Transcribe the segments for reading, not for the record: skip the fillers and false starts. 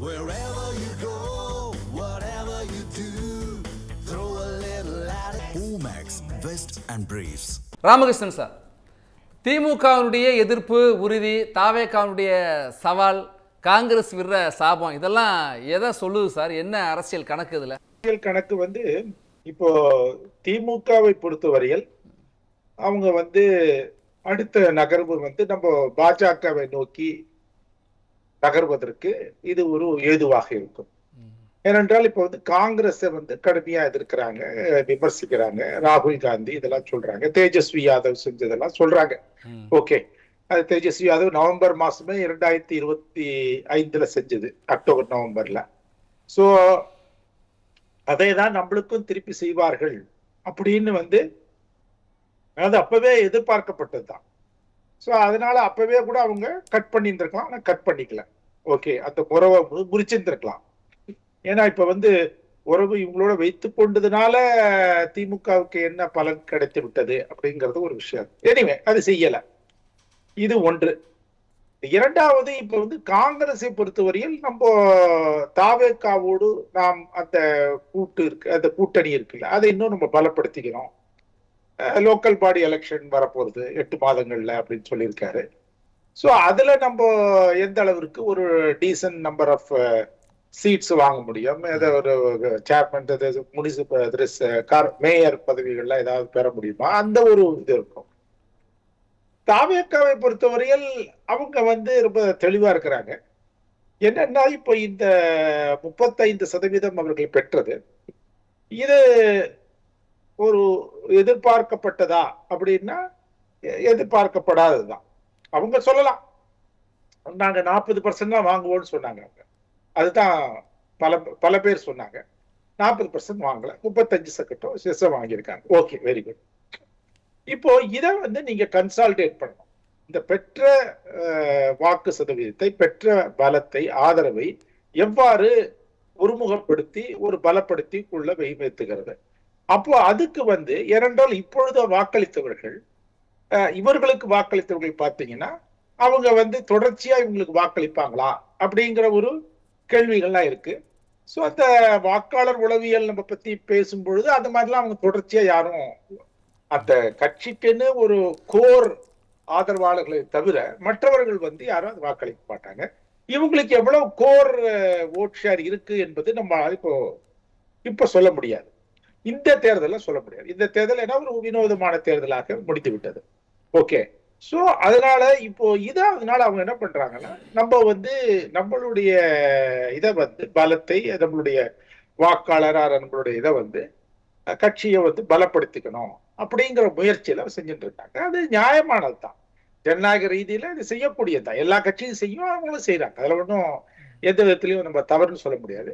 Wherever you go, whatever you do, throw a little at it. Omax, Vest and Briefs. Ramakrishnan sir, திமுகவினுடைய எதிர்ப்பு உறுதி, தாவேகாவுடைய சவால், காங்கிரஸ் விடுற சாபம், இதெல்லாம் எதை சொல்லுது சார்? என்ன அரசியல் கணக்கு இதுல? அரசியல் கணக்கு இப்போ திமுகவை பொறுத்தவரையில் அவங்க அடுத்த நகர்வு நம்ம பாஜகவை நோக்கி நகர்வதற்கு இது ஒரு ஏதுவாக இருக்கும். ஏனென்றால் இப்போ காங்கிரஸை கடுமையா எதிர்க்கிறாங்க, விமர்சிக்கிறாங்க. ராகுல் காந்தி இதெல்லாம் சொல்றாங்க, தேஜஸ்வி யாதவ் செஞ்சதெல்லாம் சொல்றாங்க. ஓகே, அது தேஜஸ்வி யாதவ் நவம்பர் மாசமே 2025 செஞ்சது, அக்டோபர் நவம்பர்ல. சோ அதை தான் நம்மளுக்கும் திருப்பி செய்வார்கள் அப்படின்னு அது அப்பவே எதிர்பார்க்கப்பட்டதுதான். ஸோ அதனால அப்பவே கூட அவங்க கட் பண்ணியிருந்திருக்கலாம், ஆனால் கட் பண்ணிக்கல. ஓகே, அந்த உறவை முறிச்சிருந்திருக்கலாம். ஏன்னா இப்ப உறவு இவங்களோட வைத்து கொண்டதுனால திமுகவுக்கு என்ன பலன் கிடைத்து விட்டது அப்படிங்கிறது ஒரு விஷயம். எனிவே அது செய்யல. இது ஒன்று. இரண்டாவது, இப்ப காங்கிரஸை பொறுத்தவரையில் நம்ம தாவேகாவோடு நாம் அந்த கூட்டணி இருக்குல்ல, அதை இன்னும் நம்ம பலப்படுத்திக்கிறோம். லோக்கல் பாடி எலெக்ஷன் வரப்போகுது 8 மாதங்கள்ல அப்படின்னு சொல்லியிருக்காரு. ஸோ அதுல நம்ம எந்த அளவிற்கு ஒரு டீசன்ட் நம்பர் ஆஃப் சீட்ஸ் வாங்க முடியும், ஒரு சேர்மன், முனிசிபல் மேயர் பதவிகள்ல ஏதாவது பெற முடியுமா, அந்த ஒரு இது இருக்கும். தாவேகாவை பொறுத்தவரையில் அவங்க ரொம்ப தெளிவா இருக்கிறாங்க. என்னன்னா இப்போ இந்த 35% அவர்கள் பெற்றது, இது ஒரு எதிர்பார்க்கப்பட்டதா அப்படின்னா எதிர்பார்க்கப்படாததுதான். அவங்க சொல்லலாம், நாங்க 40% தான் வாங்குவோம்னு சொன்னாங்க. அவங்க அதுதான் பல பேர் சொன்னாங்க. 40% வாங்கல, 35% வாங்கியிருக்காங்க. Okay, very good. இப்போ இதை நீங்க கன்சால்டேட் பண்ணணும். இந்த பெற்ற வாக்கு சதவீதத்தை, பெற்ற பலத்தை, ஆதரவை எவ்வாறு ஒருமுகப்படுத்தி ஒரு பலப்படுத்தி உள்ள வைத்துகிறது. அப்போ அதுக்கு ஏனென்றால் இப்பொழுது வாக்களித்தவர்கள், இவர்களுக்கு வாக்களித்தவர்கள் பார்த்தீங்கன்னா அவங்க தொடர்ச்சியா இவங்களுக்கு வாக்களிப்பாங்களா அப்படிங்கிற ஒரு கேள்விகள்லாம் இருக்கு. ஸோ அந்த வாக்காளர் உளவியல் நம்ம பத்தி பேசும்பொழுது அந்த மாதிரிலாம் அவங்க தொடர்ச்சியா யாரும் அந்த கட்சிக்குன்னு ஒரு கோர் ஆதரவாளர்களை தவிர மற்றவர்கள் யாரும் அது வாக்களிக்க மாட்டாங்க. இவங்களுக்கு எவ்வளவு கோர் ஓட் ஷேர் இருக்கு என்பது நம்ம இப்போ சொல்ல முடியாது. இந்த தேர்தலில் சொல்ல முடியாது. இந்த தேர்தல் என்ன ஒரு வினோதமான தேர்தலாக முடித்து விட்டது. ஓகே, சோ அதனால இப்போ அதனால அவங்க என்ன பண்றாங்கன்னா, நம்ம நம்மளுடைய இதை பலத்தை, நம்மளுடைய வாக்காளராக நம்மளுடைய இதை கட்சியை பலப்படுத்திக்கணும் அப்படிங்கிற முயற்சியில செஞ்சுட்டு இருக்காங்க. அது நியாயமானதுதான், ஜனநாயக ரீதியில இது செய்யக்கூடியதுதான். எல்லா கட்சியும் செய்யும், அவங்களும் செய்யறாங்க. அதுல ஒன்றும் எந்த விதத்திலையும் நம்ம தவறுன்னு சொல்ல முடியாது.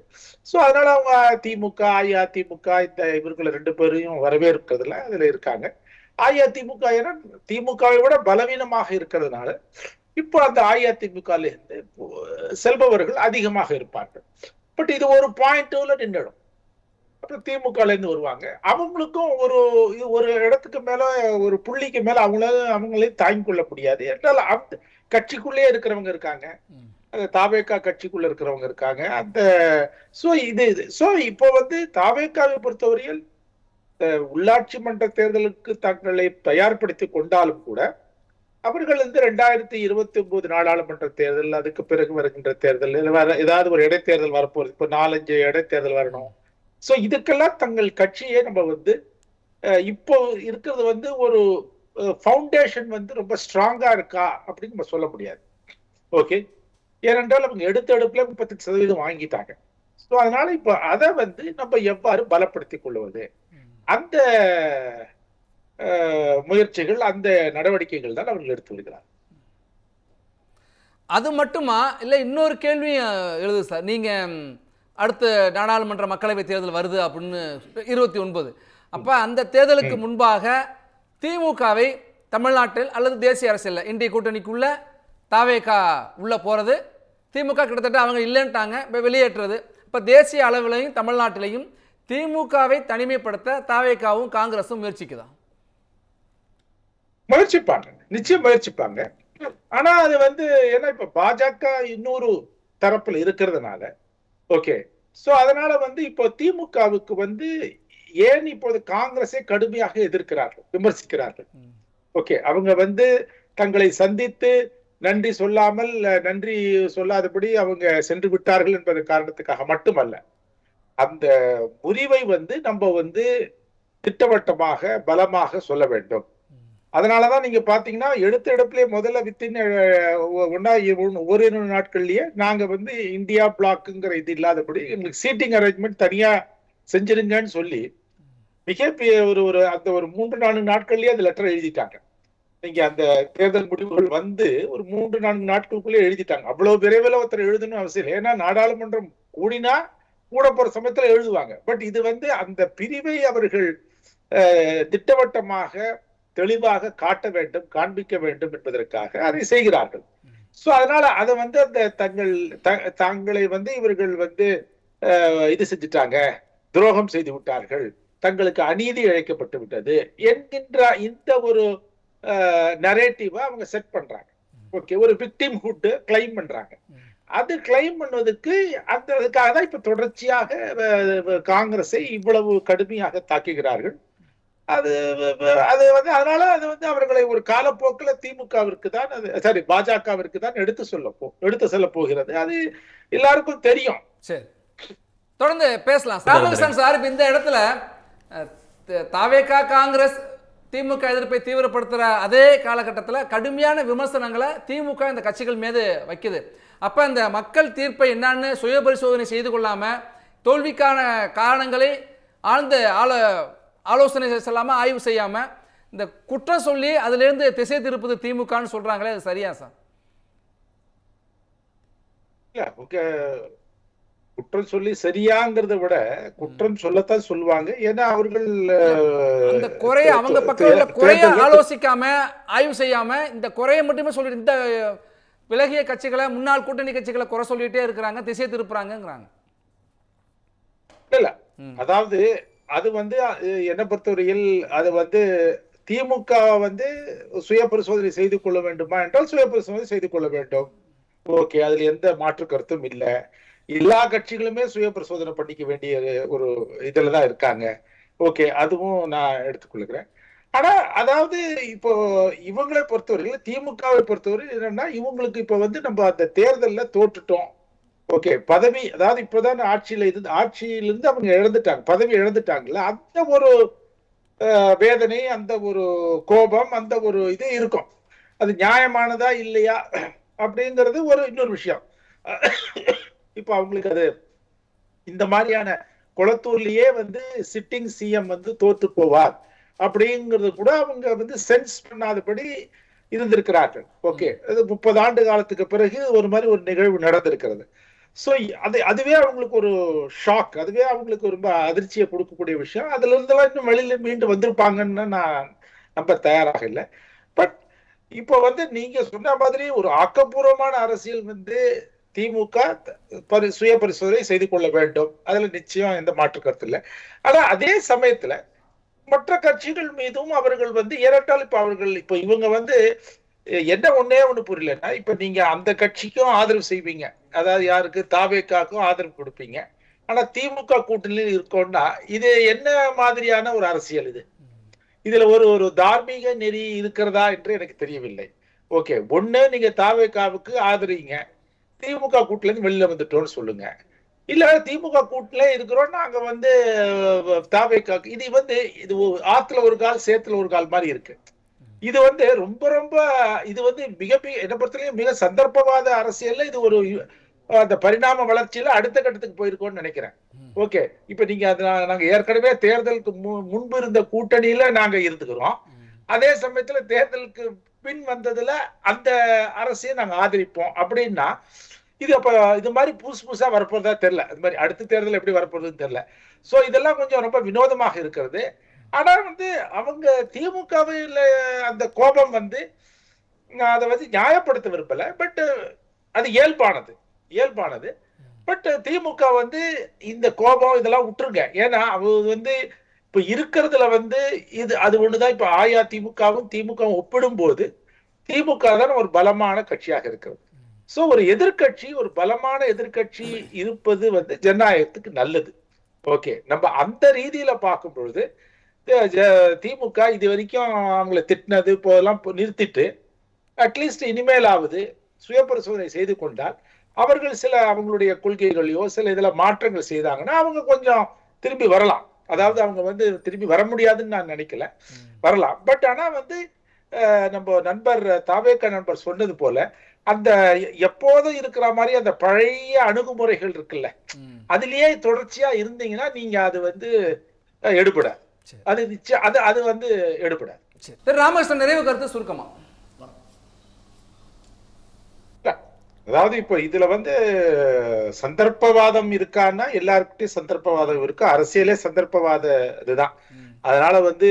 சோ அதனால அவங்க திமுக, அதிமுக இவர்களை 2 பேரையும் வரவேற்கிறதுல அதுல இருக்காங்க. அதிமுக ஏன்னா திமுகவை விட பலவீனமாக இருக்கிறதுனால இப்போ அந்த அதிமுக இருந்து செல்பவர்கள் அதிகமாக இருப்பார்கள். பட் இது ஒரு பாயிண்ட்ல நின்றுடும். அப்புறம் திமுக இருந்து வருவாங்க. அவங்களுக்கும் ஒரு இடத்துக்கு மேல, ஒரு புள்ளிக்கு மேல அவங்களையும் தாங்கிக் கொள்ள முடியாது. என்றால் அந்த கட்சிக்குள்ளே இருக்கிறவங்க இருக்காங்க, தாவேகா கட்சிக்குள்ள இருக்கிறவங்க இருக்காங்க. அந்த சோ இப்போ தாவேகாவை பொறுத்தவரையில் உள்ளாட்சி மன்ற தேர்தலுக்கு தங்களை தயார்படுத்தி கொண்டாலும் கூட அவர்கள் 2029 நாடாளுமன்ற தேர்தல், அதுக்கு பிறகு வருகின்ற தேர்தல், ஏதாவது ஒரு இடைத்தேர்தல் வரப்போறது. இப்போ 4-5 இடைத்தேர்தல் வரணும். சோ இதுக்கெல்லாம் தங்கள் கட்சியை நம்ம இப்போ இருக்கிறது ஒரு ஃபவுண்டேஷன் ரொம்ப ஸ்ட்ராங்கா இருக்கா அப்படின்னு நம்ம சொல்ல முடியாது. ஓகே, ஏனென்றால் அவங்க எடுப்புல 38% வாங்கிட்டாங்க. ஸோ அதனால இப்ப அதை நம்ம எவ்வாறு பலப்படுத்திக் கொள்வது, அந்த முயற்சிகள், அந்த நடவடிக்கைகள் தான் அவர்கள் எடுத்து வருகிறார். அது மட்டுமா இல்லை இன்னொரு கேள்வி எழுது சார். நீங்க அடுத்த நாடாளுமன்ற மக்களவை தேர்தல் வருது அப்படின்னு 29, அப்ப அந்த தேர்தலுக்கு முன்பாக திமுகவை தமிழ்நாட்டில் அல்லது தேசிய அரசியல் இந்திய கூட்டணிக்குள்ள தாவேகா உள்ள போறது, திமுக கிட்டத்தட்ட அவங்க இல்லைன்ட்டாங்க, இப்போ வெளியேற்றுறது. இப்போ தேசிய அளவிலையும் தமிழ்நாட்டிலையும் திமுகவை தனிமைப்படுத்த தாவேகாவும் காங்கிரஸும் முயற்சிக்குதான்? முயற்சிப்பாங்க, நிச்சயம் முயற்சிப்பாங்க. ஆனா அது ஏன்னா இப்ப பாஜக இன்னொரு தரப்புல இருக்கிறதுனால ஓகே. சோ அதனால வந்து இப்போ திமுகவுக்கு வந்து ஏன் இப்போது காங்கிரஸை கடுமையாக எதிர்க்கிறார்கள், விமர்சிக்கிறார்கள். ஓகே, அவங்க வந்து தங்களை சந்தித்து நன்றி சொல்லாமல், நன்றி சொல்லாதபடி அவங்க சென்று விட்டார்கள் என்பது காரணத்துக்காக மட்டுமல்ல, அந்த முறிவை வந்து நம்ம வந்து திட்டவட்டமாக பலமாக சொல்ல வேண்டும். அதனாலதான் நீங்க பாத்தீங்கன்னா எடுத்த இடத்துலயே முதல்ல வித்தின் ஓரிரு நாட்கள்லயே நாங்க வந்து இந்தியா பிளாக்குங்கிற இது இல்லாதபடி எங்களுக்கு சீட்டிங் அரேஞ்ச்மெண்ட் தனியா செஞ்சிருங்கன்னு சொல்லி மிகப்பெரிய ஒரு அந்த ஒரு 3-4 நாட்கள்லயே அந்த லெட்டர் எழுதிட்டாங்க. நீங்க அந்த தேர்தல் முடிவுகள் வந்து ஒரு 3-4 நாட்களுக்குள்ளே எழுதிட்டாங்க. அவ்வளவு விரைவில் ஒருத்தர் எழுதணும் அவசியம் இல்லை. ஏன்னா நாடாளுமன்றம் கூடினா கூட போற சமயத்துல எழுதுவாங்க. பட் இது வந்து அந்த பிரிவை அவர்கள் திட்டவட்டமாக தெளிவாக காட்ட வேண்டும், காண்பிக்க வேண்டும் என்பதற்காக அதை செய்கிறார்கள். சோ அதனால அதை வந்து அந்த தங்களை வந்து இவர்கள் வந்து இது செஞ்சுட்டாங்க, துரோகம் செய்து விட்டார்கள், தங்களுக்கு அநீதி இழைக்கப்பட்டு விட்டது என்கின்ற இந்த ஒரு நரேட்டிவா அவங்க செட் பண்றாங்க. ஓகே, ஒரு விக்டிம்ஹுட் கிளைம் பண்றாங்க. அது கிளைம் பண்ணுவதற்கு அதுக்காக தான் இப்ப தொடர்ச்சியாக காங்கிரஸை இவ்வளவு கடுமையாக தாக்குகிறார்கள். அது அது வந்து அதனால அது வந்து அவர்களை ஒரு காலப்போக்கில் திமுகவிற்கு தான் சாரி பாஜகவிற்கு தான் எடுத்து செல்ல போகிறது. அது எல்லாருக்கும் தெரியும். சரி, தொடர்ந்து பேசலாம். ராமகிருஷ்ணன் சார், இந்த இடத்துல தாவேகா காங்கிரஸ் திமுக எதிர்ப்பை தீவிரப்படுத்துற அதே காலகட்டத்தில் கடுமையான விமர்சனங்களை திமுக இந்த கட்சிகள் மீது வைக்குது. அப்ப இந்த மக்கள் தீர்ப்பை என்னன்னு சுய பரிசோதனை செய்து கொள்ளாம, தோல்விக்கான காரணங்களை ஆழ்ந்த ஆலோசனை செய்யாம, ஆய்வு செய்யாம இந்த குற்றம் சொல்லி அதுல இருந்து திசை திருப்பது திமுகன்னு சொல்றாங்களே, அது சரியா சார்? குற்றம் சொல்லி சரியாங்கிறத விட குற்றம் சொல்லத்தான் சொல்லுவாங்க. ஏன்னா அவர்கள் அந்த குறைய அவங்க பக்கம் குறைய ஆலோசிக்காம, ஆய்வு செய்யாம இந்த குறைய மட்டுமே சொல்லிட்டு இந்த விலகிய கட்சிகளை, முன்னாள் கூட்டணி கட்சிகளை குறை சொல்லிட்டே இருக்கிறாங்க, திசை திருப்புறாங்கிறாங்க. இல்ல, அதாவது அது வந்து என்ன பொறுத்தவரையில் அது வந்து திமுக வந்து சுய பரிசோதனை செய்து கொள்ள வேண்டுமா என்றால் சுய பரிசோதனை செய்து கொள்ள வேண்டும். ஓகே, அதுல எந்த மாற்று கருத்தும் இல்லை. எல்லா கட்சிகளுமே சுய பரிசோதனை பண்ணிக்க வேண்டிய ஒரு இதுலதான் இருக்காங்க. ஓகே, அதுவும் நான் எடுத்துக்கொள்கிறேன். ஆனா அதாவது இப்போ இவங்களை பொறுத்தவரையில், திமுகவை பொறுத்தவரை என்னன்னா, இவங்களுக்கு இப்ப வந்து நம்ம அந்த தேர்தல்ல தோற்றுட்டோம். ஓகே, பதவி அதாவது இப்பதான் ஆட்சியிலிருந்து அவங்க இழந்துட்டாங்க, பதவி இழந்துட்டாங்கல்ல, அந்த ஒரு வேதனை, அந்த ஒரு கோபம், அந்த ஒரு இது இருக்கும். அது நியாயமானதா இல்லையா அப்படிங்கிறது ஒரு இன்னொரு விஷயம். இப்ப அவங்களுக்கு அது இந்த மாதிரியான குளத்தூர்லயே வந்து சிட்டிங் சிஎம் வந்து தோத்து போவார் அப்படிங்கிறது கூட அவங்க வந்து சென்ஸ் பண்ணாதபடி இருந்திருக்கிறார்கள். ஓகே, அது 30 ஆண்டு காலத்துக்கு பிறகு ஒரு மாதிரி ஒரு நிகழ்வு நடந்திருக்கிறது. சோ அதுவே அவங்களுக்கு ஒரு ஷாக், அதுவே அவங்களுக்கு ரொம்ப அதிர்ச்சியை கொடுக்கக்கூடிய விஷயம். அதுல இருந்தெல்லாம் இன்னும் வெளியில மீண்டு வந்திருப்பாங்கன்னு நான் நம்ப தயாராக இல்லை. பட் இப்ப வந்து நீங்க சொன்ன மாதிரி ஒரு ஆக்கப்பூர்வமான அரசியல் வந்து திமுக சுய பரிசோதனை செய்து கொள்ள வேண்டும், அதுல நிச்சயம் எந்த மாற்று கருத்து இல்லை. ஆனா அதே சமயத்துல மற்ற கட்சிகள் மீதும் அவர்கள் வந்து ஏறட்டால் இப்ப அவர்கள் இப்ப இவங்க வந்து என்ன ஒன்னே ஒண்ணு புரியலன்னா, இப்ப நீங்க அந்த கட்சிக்கும் ஆதரவு செய்வீங்க, அதாவது யாருக்கு, தாவேக்காக்கும் ஆதரவு கொடுப்பீங்க. ஆனா திமுக கூட்டணியில் இருக்கோம்னா இது என்ன மாதிரியான ஒரு அரசியல் இது? இதுல ஒரு தார்மீக நெறி இருக்கிறதா என்று எனக்கு தெரியவில்லை. ஓகே, ஒண்ணு நீங்க தாவேக்காவுக்கு ஆதரிங்க, திமுக கூட்டுல இருந்து வெளியில வந்துட்டோம்னு சொல்லுங்க. இல்ல திமுக கூட்டுல இருக்கிறோம் நாங்க வந்து தாவேக்காக்கு, இது வந்து இது ஆத்துல ஒரு கால் சேத்துல ஒரு கால் மாதிரி இருக்கு. இது வந்து ரொம்ப ரொம்ப இது வந்து என்ன பொறுத்தவரைக்கும் மிக சந்தர்ப்பவாத அரசியல்ல இது ஒரு அந்த பரிணாம வளர்ச்சியில அடுத்த கட்டத்துக்கு போயிருக்கோம்னு நினைக்கிறேன். ஓகே, இப்ப நீங்க நாங்க ஏற்கனவே தேர்தலுக்கு முன்பு இருந்த கூட்டணியில நாங்க இருந்துக்கிறோம். அதே சமயத்துல தேர்தலுக்கு பின் வந்ததுல அந்த அரசியை நாங்க ஆதரிப்போம் அப்படின்னா, இது அப்ப இது மாதிரி புதுசா வரப்போறதா தெரியல. அது மாதிரி அடுத்த தேர்தல் எப்படி வரப்போறதுன்னு தெரியல. சோ இதெல்லாம் கொஞ்சம் ரொம்ப வினோதமாக இருக்கிறது. ஆனா வந்து அவங்க திமுகவில் அந்த கோபம் வந்து அதை வந்து நியாயப்படுத்த விரும்பல. பட் அது இயல்பானது. பட் திமுக வந்து இந்த கோபம் இதெல்லாம் விட்டுருங்க. ஏன்னா அவங்க வந்து இப்ப இருக்கிறதுல வந்து இது அது ஒண்ணுதான். இப்ப அஇஅதிமுகவும் திமுகவும் ஒப்பிடும் போது திமுக தான் ஒரு பலமான கட்சியாக இருக்கிறது. சோ ஒரு எதிர்க்கட்சி, ஒரு பலமான எதிர்க்கட்சி இருப்பது வந்து ஜனநாயகத்துக்கு நல்லது. ஓகே, நம்ம அந்த ரீதியில பார்க்கும் பொழுது திமுக இது வரைக்கும் அவங்களை திட்டினது போதெல்லாம் நிறுத்திட்டு அட்லீஸ்ட் இனிமேலாவது சுய பரிசோதனை செய்து கொண்டால் அவர்கள் சில அவங்களுடைய கொள்கைகளையோ சில இதுல மாற்றங்கள் செய்தாங்கன்னா அவங்க கொஞ்சம் திரும்பி வரலாம். அதாவது அவங்க வந்து திரும்பி வர முடியாதுன்னு நான் நினைக்கல, வரலாம். பட் ஆனா வந்து நம்ம நண்பர் தாவேக்கா நண்பர் சொன்னது போல அந்த எப்போதும் இருக்கிற மாதிரி அந்த பழைய அணுகுமுறைகள் இருக்குல்ல, அதுலயே தொடர்ச்சியா இருந்தீங்கன்னா நீங்க அது வந்து எடுபடாது. அது நிச்சயம் அது வந்து எடுபடாது. ராமகிருஷ்ணன் நிறைவு கருத்து சுருக்கமா. அதாவது இப்போ இதுல வந்து சந்தர்ப்பவாதம் இருக்கான்னா எல்லாருக்கிட்டையும் சந்தர்ப்பவாதம் இருக்கு. அரசியலே சந்தர்ப்பவாத இதுதான். அதனால வந்து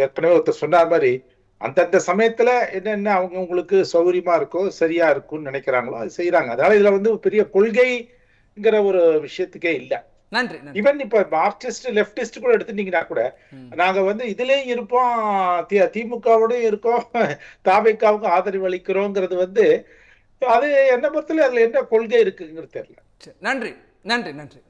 ஏற்கனவே ஒருத்தர் சொன்னார் மாதிரி அந்தந்த சமயத்துல என்னென்ன அவங்க உங்களுக்கு சௌகரியமா இருக்கோ சரியா இருக்கும்னு நினைக்கிறாங்களோ அது செய்யறாங்க. அதனால இதுல வந்து பெரிய கொள்கைங்கிற ஒரு விஷயத்துக்கே இல்லை. நன்றி. ஈவன் இப்ப மார்க்சிஸ்ட் லெப்டிஸ்ட் கூட எடுத்துட்டீங்கன்னா கூட நாங்க வந்து இதுலயும் இருப்போம், திமுகவோடயும் இருக்கோம், தாவேக்காவுக்கும் ஆதரவு அளிக்கிறோங்கிறது வந்து அது என்ன பொறுத்தல அதுல என்ன கொள்கை இருக்குங்கிறது தெரியல. நன்றி நன்றி நன்றி.